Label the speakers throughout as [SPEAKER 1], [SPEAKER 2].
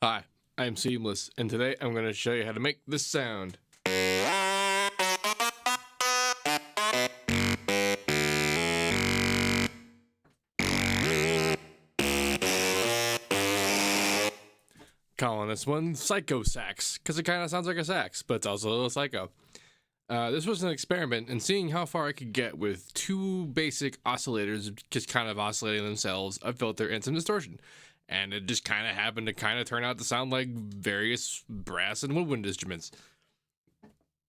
[SPEAKER 1] Hi, I'm Seamless, and today I'm going to show you how to make this sound. Calling this one Psycho Sax, because it kind of sounds like a sax, but it's also a little psycho. This was an experiment in seeing how far I could get with two basic oscillators just kind of oscillating themselves, a filter, and some distortion. And it just kind of happened to kind of turn out to sound like various brass and woodwind instruments.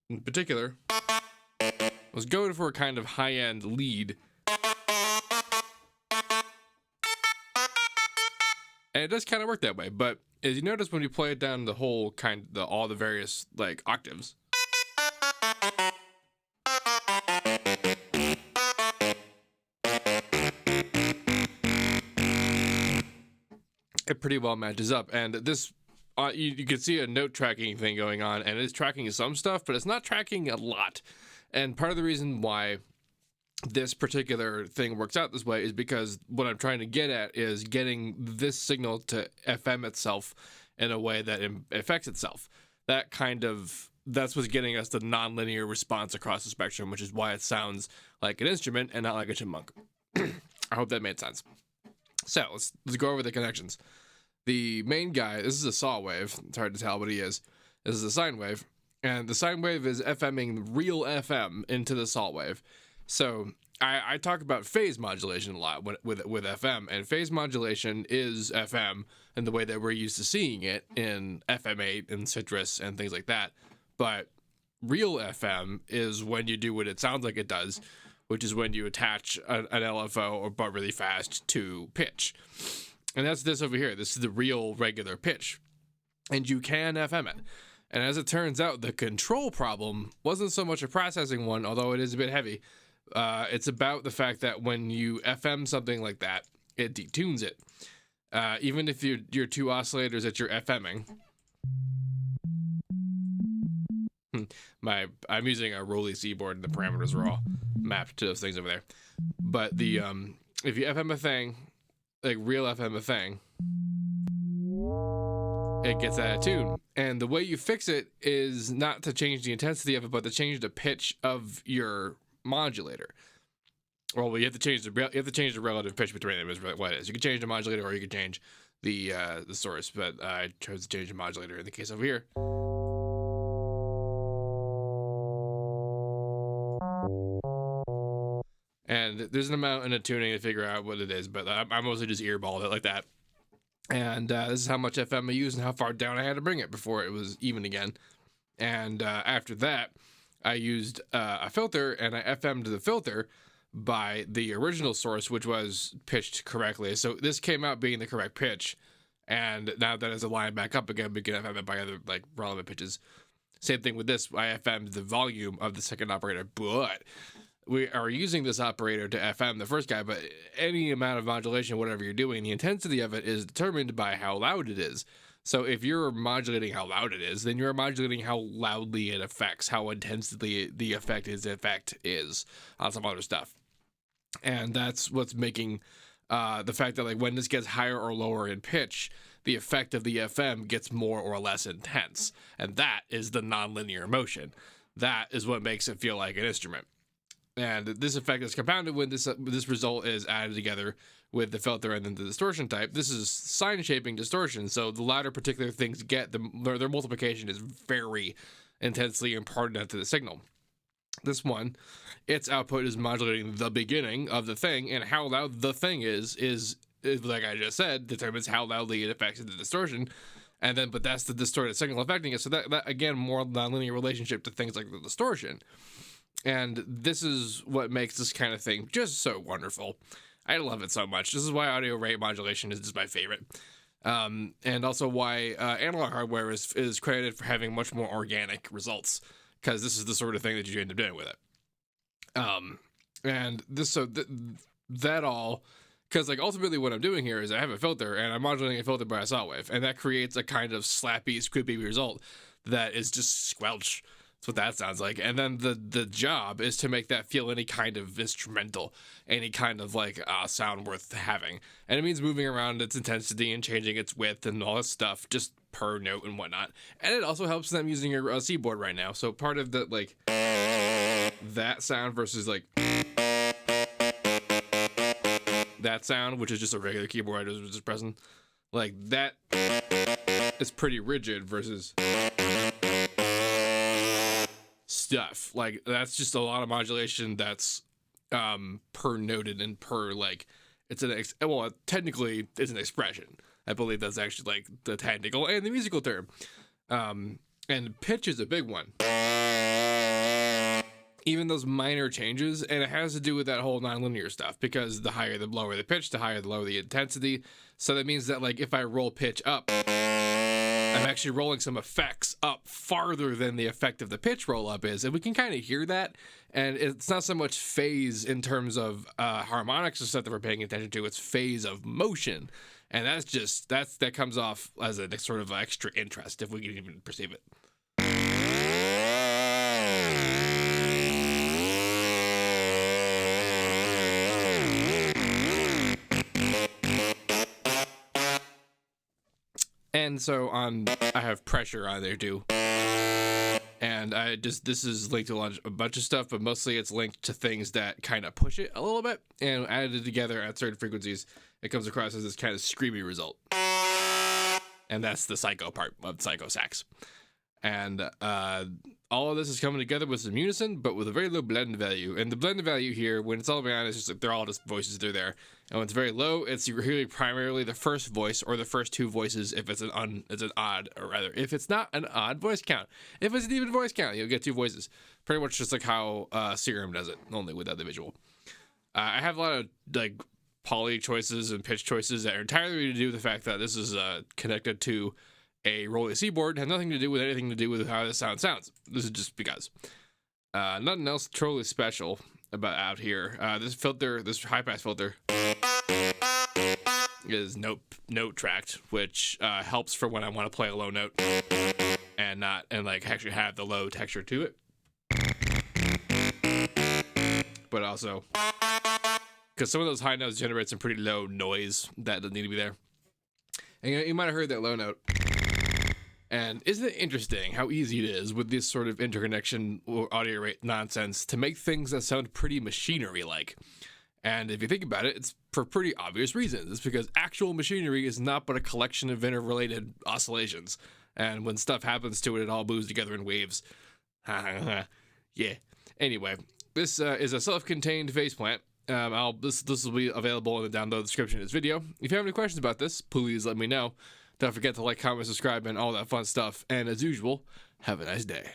[SPEAKER 1] In particular, I was going for a kind of high-end lead, and it does kind of work that way. But as you notice when you play it down the whole all the various like octaves, it pretty well matches up. And this, you can see a note tracking thing going on, and it's tracking some stuff, but it's not tracking a lot. And part of the reason why this particular thing works out this way is because what I'm trying to get at is getting this signal to FM itself in a way that affects itself. That's what's getting us the nonlinear response across the spectrum, which is why it sounds like an instrument and not like a chipmunk. I hope that made sense. So let's go over the connections. The main guy, this is a saw wave. It's hard to tell what he is. This is a sine wave, and the sine wave is FMing real FM into the saw wave. So I talk about phase modulation a lot with FM, and phase modulation is FM in the way that we're used to seeing it in FM8 and Citrus and things like that. But real FM is when you do what it sounds like it does, which is when you attach an LFO or but really fast to pitch. And that's this over here. This is the real regular pitch. And you can FM it. And as it turns out, the control problem wasn't so much a processing one, although it is a bit heavy. It's about the fact that when you FM something like that, it detunes it. Even if your two oscillators that you're FMing. I'm using a Rolly C board and the parameters are all mapped to those things over there. But the if you FM a thing, like real FM a thing, it gets out of tune. And the way you fix it is not to change the intensity of it, but to change the pitch of your modulator. Well, you have to change the relative pitch between them is what it is. You can change the modulator or you can change the source, but I chose to change the modulator in the case over here. And there's an amount in the tuning to figure out what it is, but I mostly just earballed it like that. And this is how much FM I used and how far down I had to bring it before it was even again. And after that, I used a filter, and I FM'd the filter by the original source, which was pitched correctly. So this came out being the correct pitch. And now that it's aligned back up again, we can FM it by other like relevant pitches. Same thing with this. I FM'd the volume of the second operator, but we are using this operator to FM the first guy, but any amount of modulation, whatever you're doing, the intensity of it is determined by how loud it is. So if you're modulating how loud it is, then you're modulating how loudly it affects, how intensely the effect is on some other stuff. And that's what's making the fact that like when this gets higher or lower in pitch, the effect of the FM gets more or less intense. And that is the nonlinear motion. That is what makes it feel like an instrument. And this effect is compounded when this result is added together with the filter and then the distortion type. This is sine shaping distortion, so the louder particular things get, their multiplication is very intensely imparted onto the signal. This one, its output is modulating the beginning of the thing, and how loud the thing is like I just said, determines how loudly it affects the distortion. And then, but that's the distorted signal affecting it. So that again, more nonlinear relationship to things like the distortion. And this is what makes this kind of thing just so wonderful. I love it so much. This is why audio rate modulation is just my favorite. And also why analog hardware is credited for having much more organic results, because this is the sort of thing that you end up doing with it. And this, so that all, because like ultimately what I'm doing here is I have a filter and I'm modulating a filter by a saw wave, and that creates a kind of slappy, squippy result that is just squelch. That's what that sounds like. And then the job is to make that feel any kind of instrumental, any kind of like sound worth having. And it means moving around its intensity and changing its width and all this stuff just per note and whatnot. And it also helps them using a keyboard right now. So part of the like that sound versus like that sound, which is just a regular keyboard I was just pressing, like that is pretty rigid versus stuff like that's just a lot of modulation that's per noted and per like it's well technically it's an expression. I believe that's actually like the technical and the musical term. And pitch is a big one, even those minor changes, and it has to do with that whole nonlinear stuff, because the higher the lower the pitch, the higher the lower the intensity. So that means that like if I roll pitch up, I'm actually rolling some effects up farther than the effect of the pitch roll up is, and we can kind of hear that. And it's not so much phase in terms of harmonics and stuff that we're paying attention to, it's phase of motion, and that comes off as a sort of extra interest if we can even perceive it. And so I have pressure on there too. And this is linked to a bunch of stuff, but mostly it's linked to things that kind of push it a little bit, and added together at certain frequencies, it comes across as this kind of screamy result. And that's the psycho part of psycho sax. And all of this is coming together with some unison, but with a very low blend value. And the blend value here, when it's all around, it's just like they're all just voices, they're there. And when it's very low, it's really primarily the first voice or the first two voices if it's an odd, or rather, if it's not an odd voice count. If it's an even voice count, you'll get two voices. Pretty much just like how Serum does it, only without the visual. I have a lot of like poly choices and pitch choices that are entirely to do with the fact that this is connected to a Rolly C-board. It has nothing to do with anything to do with how this sounds. This is just because. Nothing else truly special about out here. This high pass filter is note tracked, which helps for when I want to play a low note and like actually have the low texture to it. But also, because some of those high notes generate some pretty low noise that doesn't need to be there. And you might have heard that low note. And isn't it interesting how easy it is with this sort of interconnection or audio rate nonsense to make things that sound pretty machinery-like? And if you think about it, it's for pretty obvious reasons. It's because actual machinery is not but a collection of interrelated oscillations. And when stuff happens to it, it all moves together in waves. Yeah. Anyway, this is a self-contained faceplant. This will be available in the download description of this video. If you have any questions about this, please let me know. Don't forget to like, comment, subscribe, and all that fun stuff. And as usual, have a nice day.